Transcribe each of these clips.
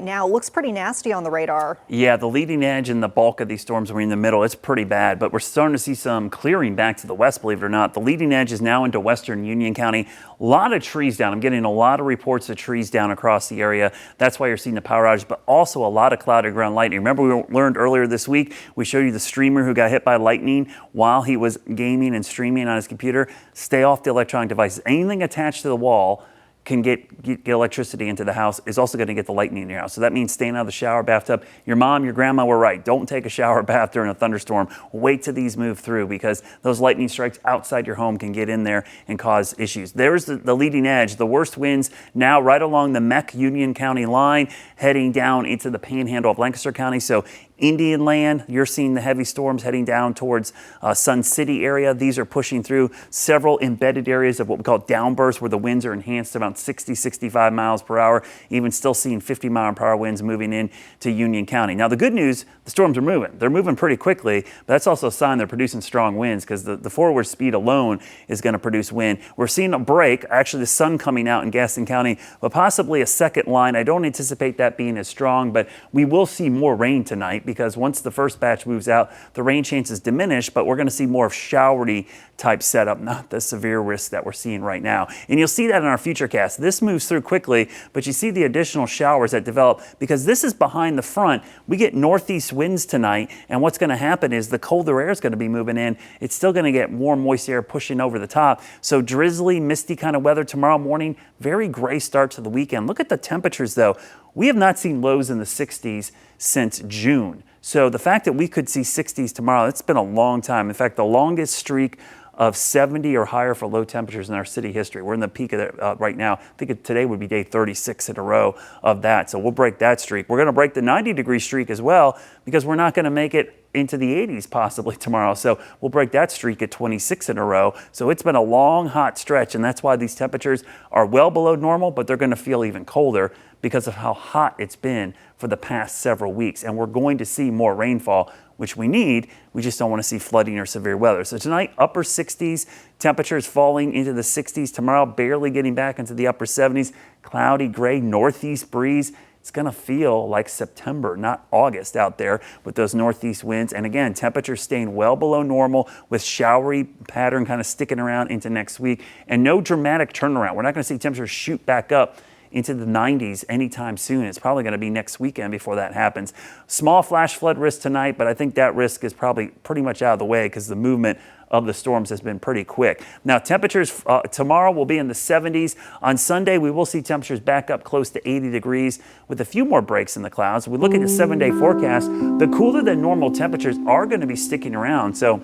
Now looks pretty nasty on the radar. Yeah, the leading edge and the bulk of these storms were in the middle. It's pretty bad, but we're starting to see some clearing back to the west, believe it or not. The leading edge is now into western Union County. A lot of trees down. I'm getting a lot of reports of trees down across the area. That's why you're seeing the power outage, but also a lot of clouded ground lightning. Remember, we learned earlier this week, we showed you the streamer who got hit by lightning while he was gaming and streaming on his computer. Stay off the electronic devices. Anything attached to the wall can get electricity into the house is also going to get the lightning in your house. So that means staying out of the shower, bathtub. Your mom, your grandma were right. Don't take a shower or bath during a thunderstorm. Wait till these move through because those lightning strikes outside your home can get in there and cause issues. There's the leading edge. The worst winds now right along the Meck Union County line heading down into the panhandle of Lancaster County. So Indian Land, you're seeing the heavy storms heading down towards Sun City area. These are pushing through several embedded areas of what we call downbursts where the winds are enhanced to about 60, 65 miles per hour, even still seeing 50-mile-per-hour winds moving in to Union County. Now, the good news, the storms are moving. They're moving pretty quickly, but that's also a sign they're producing strong winds because the forward speed alone is going to produce wind. We're seeing a break, actually the sun coming out in Gaston County, but possibly a second line. I don't anticipate that being as strong, but we will see more rain tonight because once the first batch moves out, the rain chances diminish, but we're going to see more of showery type setup, not the severe risk that we're seeing right now. And you'll see that in our futurecast. This moves through quickly, but you see the additional showers that develop because this is behind the front. We get northeast winds tonight, and what's going to happen is the colder air is going to be moving in. It's still going to get warm, moist air pushing over the top. So drizzly, misty kind of weather tomorrow morning. Very gray start to the weekend. Look at the temperatures, though. We have not seen lows in the 60s since June. So the fact that we could see 60s tomorrow, it's been a long time. In fact, the longest streak of 70 or higher for low temperatures in our city history. We're in the peak of it right now. I think today would be day 36 in a row of that. So we'll break that streak. We're going to break the 90-degree streak as well because we're not going to make it into the 80s possibly tomorrow. So we'll break that streak at 26 in a row. So it's been a long, hot stretch, and that's why these temperatures are well below normal, but they're going to feel even colder because of how hot it's been for the past several weeks. And we're going to see more rainfall, which we need. We just don't want to see flooding or severe weather. So tonight, upper 60s, temperatures falling into the 60s. Tomorrow, barely getting back into the upper 70s. Cloudy, gray, northeast breeze. It's going to feel like September, not August out there with those northeast winds. And again, temperatures staying well below normal with showery pattern kind of sticking around into next week. And no dramatic turnaround. We're not going to see temperatures shoot back up into the 90s anytime soon. It's probably going to be next weekend before that happens. Small flash flood risk tonight, but I think that risk is probably pretty much out of the way because the movement of the storms has been pretty quick. Now, temperatures tomorrow will be in the 70s. On Sunday, we will see temperatures back up close to 80 degrees with a few more breaks in the clouds. We look at the 7-day forecast. The cooler than normal temperatures are going to be sticking around. So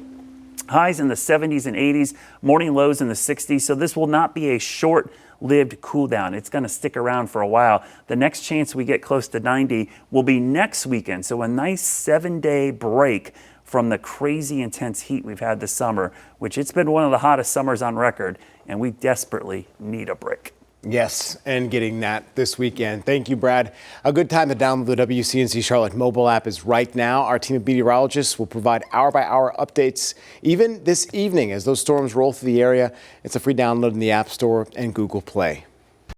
highs in the 70s and 80s, morning lows in the 60s. So this will not be a short-lived cool down. It's going to stick around for a while. The next chance we get close to 90 will be next weekend. So a nice 7-day break from the crazy intense heat we've had this summer, which it's been one of the hottest summers on record, and we desperately need a break. Yes, and getting that this weekend. Thank you, Brad. A good time to download the WCNC Charlotte mobile app is right now. Our team of meteorologists will provide hour-by-hour updates even this evening as those storms roll through the area. It's a free download in the App Store and Google Play.